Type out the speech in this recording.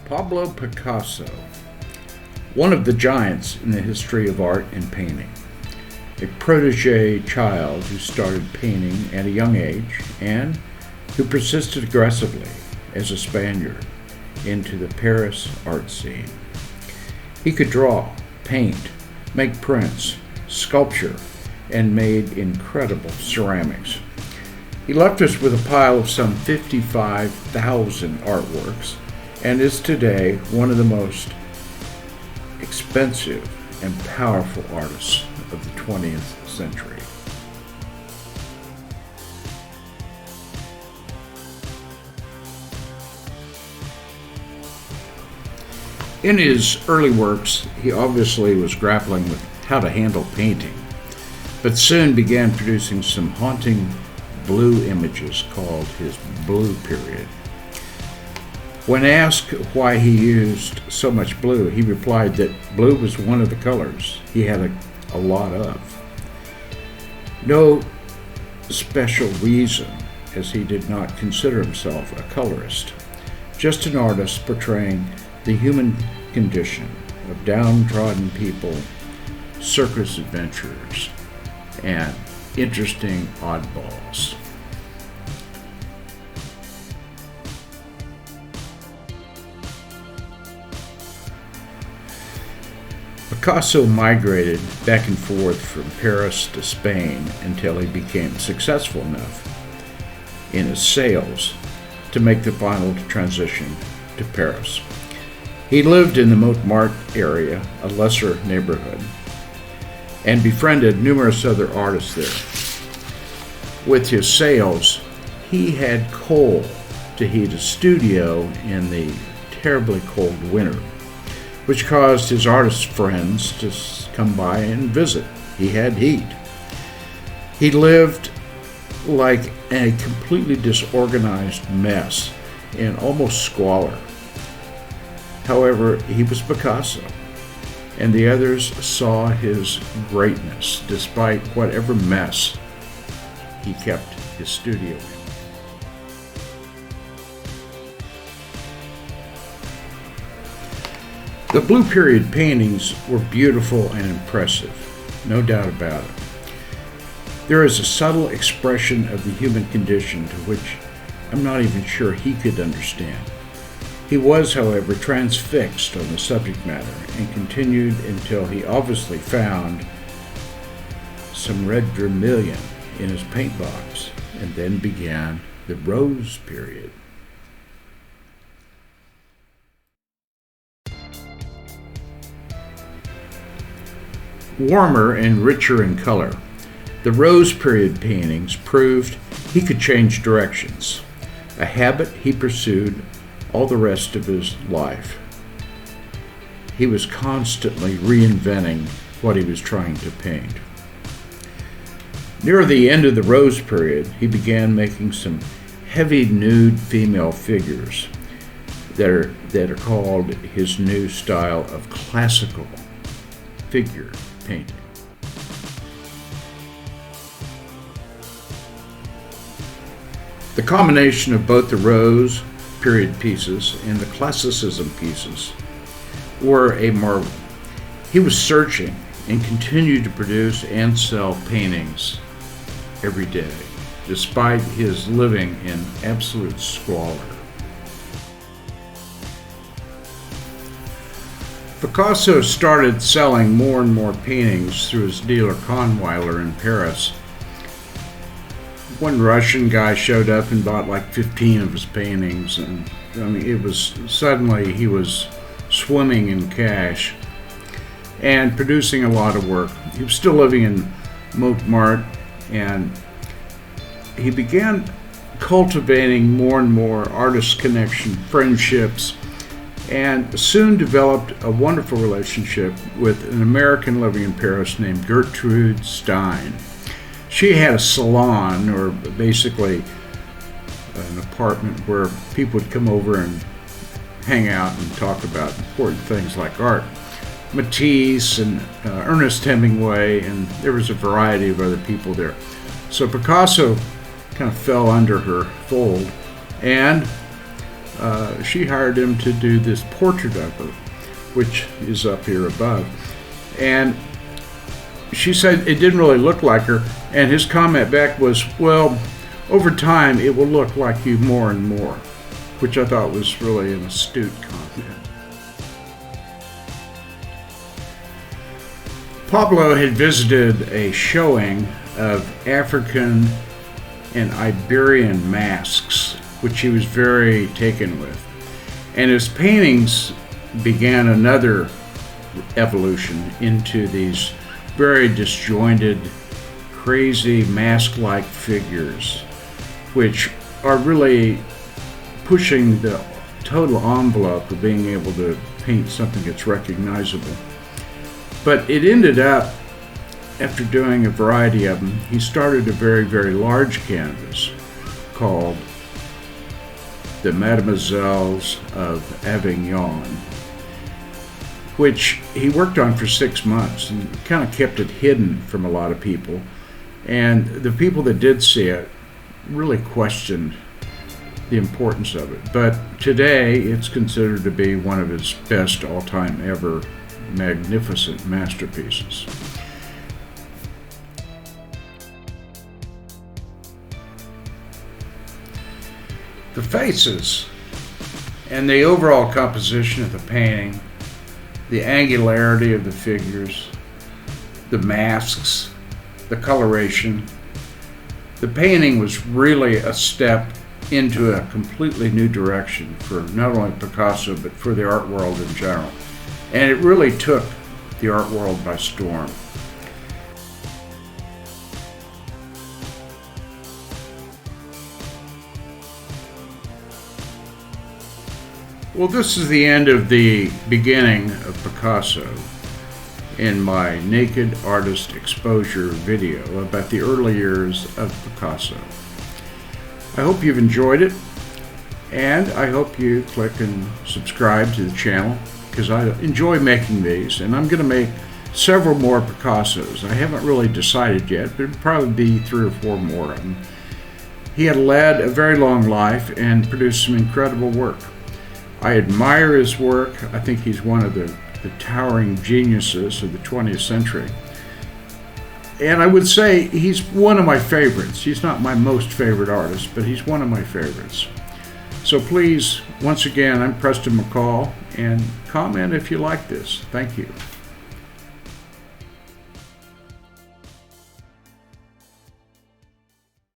Pablo Picasso, one of the giants in the history of art and painting. A protege child who started painting at a young age and who persisted aggressively as a Spaniard into the Paris art scene. He could draw, paint, make prints, sculpture, and made incredible ceramics. He left us with a pile of some 55,000 artworks and is today one of the most expensive and powerful artists of the 20th century. In his early works, he obviously was grappling with how to handle painting, but soon began producing some haunting blue images called his blue period. When asked why he used so much blue, he replied that blue was one of the colors he had a lot of. No special reason, as he did not consider himself a colorist, just an artist portraying the human condition of downtrodden people, circus adventurers, and interesting oddballs. Picasso migrated back and forth from Paris to Spain until he became successful enough in his sales to make the final transition to Paris. He lived in the Montmartre area, a lesser neighborhood, and befriended numerous other artists there. With his sales, he had coal to heat a studio in the terribly cold winter, which caused his artist friends to come by and visit. He had heat. He lived like a completely disorganized mess in almost squalor. However, he was Picasso, and the others saw his greatness despite whatever mess he kept his studio in. The Blue Period paintings were beautiful and impressive, no doubt about it. There is a subtle expression of the human condition to which I'm not even sure he could understand. He was, however, transfixed on the subject matter and continued until he obviously found some red vermilion in his paint box, and then began the Rose Period. Warmer and richer in color, the Rose Period paintings proved he could change directions, a habit he pursued all the rest of his life. He was constantly reinventing what he was trying to paint. Near the end of the Rose Period, he began making some heavy nude female figures that are called his new style of classical figure painting. The combination of both the Rose Period pieces and the Classicism pieces were a marvel. He was searching and continued to produce and sell paintings every day, despite his living in absolute squalor. Picasso started selling more and more paintings through his dealer Kahnweiler in Paris. One Russian guy showed up and bought like 15 of his paintings, and it was suddenly he was swimming in cash and producing a lot of work. He was still living in Montmartre, and he began cultivating more and more artist connection, friendships, and soon developed a wonderful relationship with an American living in Paris named Gertrude Stein. She had a salon, or basically an apartment where people would come over and hang out and talk about important things like art. Matisse and Ernest Hemingway, and there was a variety of other people there. So Picasso kind of fell under her fold, and she hired him to do this portrait of her, which is up here above. And she said it didn't really look like her, and his comment back was, well, over time it will look like you more and more, which I thought was really an astute comment. Pablo had visited a showing of African and Iberian masks, which he was very taken with. And his paintings began another evolution into these very disjointed, crazy mask-like figures, which are really pushing the total envelope of being able to paint something that's recognizable. But it ended up, after doing a variety of them, he started a very, very large canvas called The Mademoiselles of Avignon, which he worked on for 6 months and kind of kept it hidden from a lot of people. And the people that did see it really questioned the importance of it. But today it's considered to be one of his best all-time ever magnificent masterpieces. The faces and the overall composition of the painting, the angularity of the figures, the masks, the coloration. The painting was really a step into a completely new direction for not only Picasso, but for the art world in general. And it really took the art world by storm. Well, this is the end of the beginning of Picasso in my Naked Artist Exposure video about the early years of Picasso. I hope you've enjoyed it, and I hope you click and subscribe to the channel, because I enjoy making these, and I'm going to make several more Picassos. I haven't really decided yet, but it'll probably be 3 or 4 more of them. He had led a very long life and produced some incredible work. I admire his work. I think he's one of the towering geniuses of the 20th century. And I would say he's one of my favorites. He's not my most favorite artist, but he's one of my favorites. So please, once again, I'm Preston McCall, and comment if you like this. Thank you.